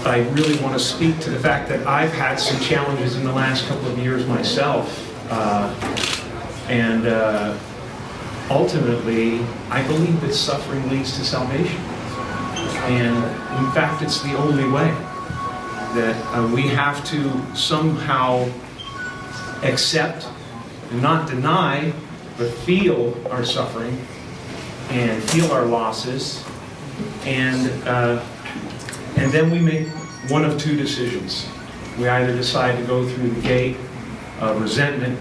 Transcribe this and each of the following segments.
I really want to speak to the fact that I've had some challenges in the last couple of years myself. And ultimately, I believe that suffering leads to salvation. And in fact, it's the only way. That we have to somehow accept, and not deny, but feel our suffering and feel our losses, and then we make one of two decisions. We either decide to go through the gate of resentment,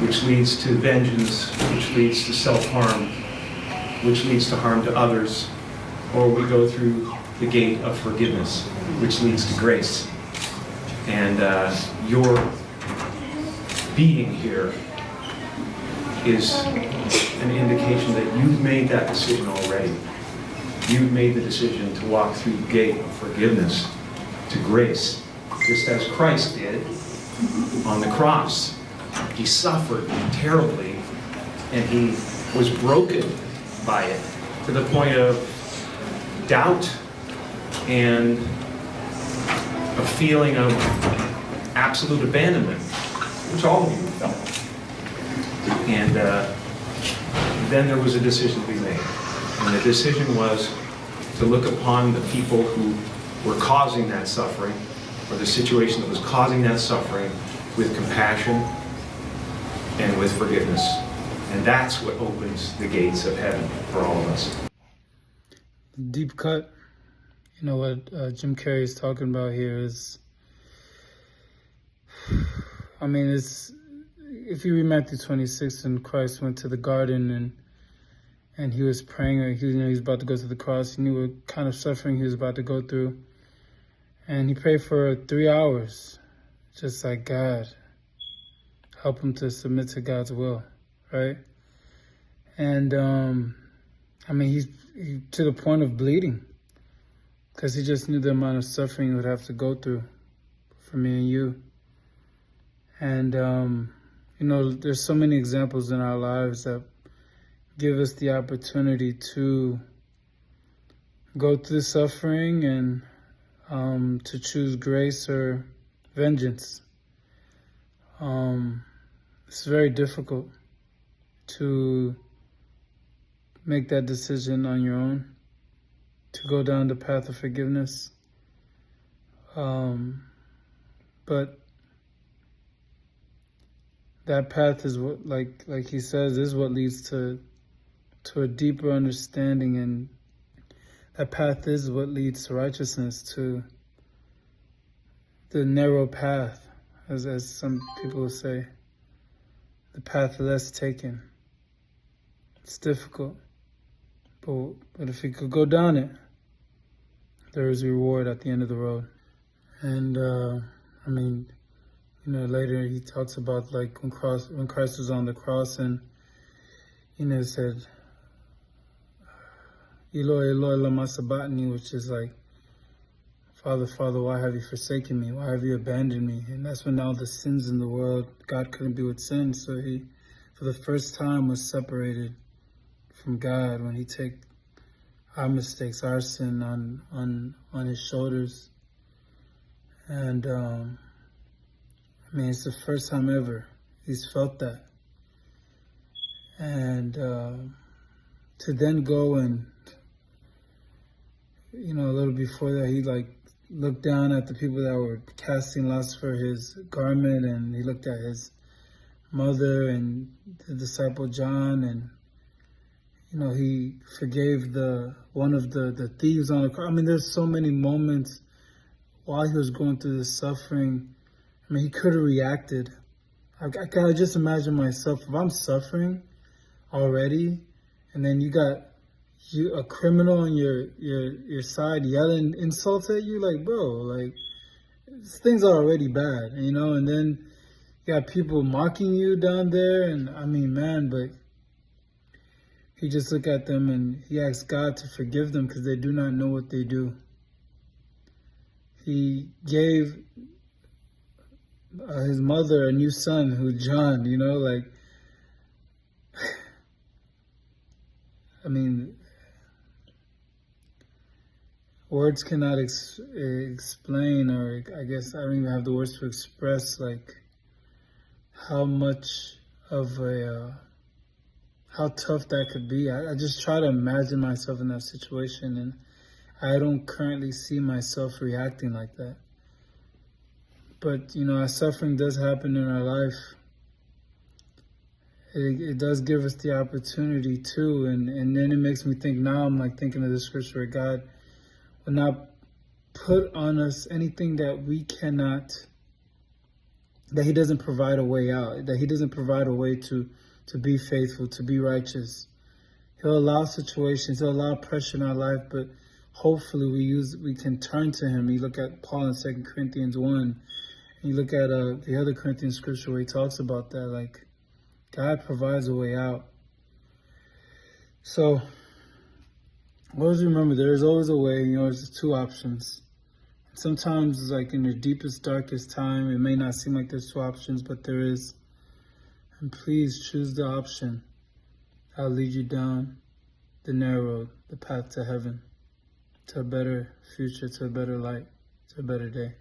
which leads to vengeance, which leads to self-harm, which leads to harm to others, or we go through the gate of forgiveness, which leads to grace. And your being here is an indication that you've made that decision already. You've made the decision to walk through the gate of forgiveness to grace, just as Christ did on the cross. He suffered terribly, and he was broken by it to the point of doubt and a feeling of absolute abandonment, which all of you felt. And then there was a decision to be made. And the decision was to look upon the people who were causing that suffering, or the situation that was causing that suffering, with compassion and with forgiveness. And that's what opens the gates of heaven for all of us. Deep cut. You know what Jim Carey is talking about here is, I mean, it's, if you read Matthew 26, and Christ went to the garden and he was praying, or he was about to go to the cross, he knew what kind of suffering he was about to go through. And he prayed for 3 hours, just like, God, help him to submit to God's will, right? And, I mean, he's to the point of bleeding, because he just knew the amount of suffering he would have to go through for me and you. And, you know, there's so many examples in our lives that give us the opportunity to go through suffering and to choose grace or vengeance. It's very difficult to make that decision on your own, to go down the path of forgiveness. But that path is what, like he says, is what leads to a deeper understanding, and that path is what leads to righteousness, to the narrow path, as some people say, the path less taken. It's difficult, but if you could go down it, there is a reward at the end of the road. And I mean, you know, later he talks about, like, when Christ was on the cross, and, you know, said, Eloi, Eloi, lama sabachthani, which is like, Father, Father, why have you forsaken me? Why have you abandoned me? And that's when all the sins in the world, God couldn't be with sin. So he, for the first time, was separated from God when he took our mistakes, our sin on his shoulders. And I mean, it's the first time ever he's felt that. And to then go and, you know, a little before that, he like looked down at the people that were casting lots for his garment, and he looked at his mother and the disciple John, and, you know, he forgave one of the thieves on the cross. I mean, there's so many moments while he was going through this suffering. I mean, he could have reacted. I gotta just imagine myself, if I'm suffering already, and then you got a criminal on your side yelling insults at you, like, bro, like, things are already bad, you know, and then you got people mocking you down there, and I mean, man, but he just looked at them and he asked God to forgive them because they do not know what they do. He gave his mother a new son, who John, you know, like, I mean, words cannot explain, or I guess I don't even have the words to express, like, how much of how tough that could be. I just try to imagine myself in that situation, and I don't currently see myself reacting like that. But, as suffering does happen in our life, it does give us the opportunity too. And then it makes me think, now I'm like thinking of the scripture where God will not put on us anything that we cannot, that he doesn't provide a way out, that he doesn't provide a way to be faithful, to be righteous. He'll allow situations, he'll allow pressure in our life, but hopefully we can turn to him. You look at Paul in 2 Corinthians 1, and you look at the other Corinthian scripture where he talks about that, like, God provides a way out. So always remember, there is always a way. There's two options. Sometimes, like in your deepest, darkest time, it may not seem like there's two options, but there is. And please choose the option that'll lead you down the narrow road, the path to heaven, to a better future, to a better light, to a better day.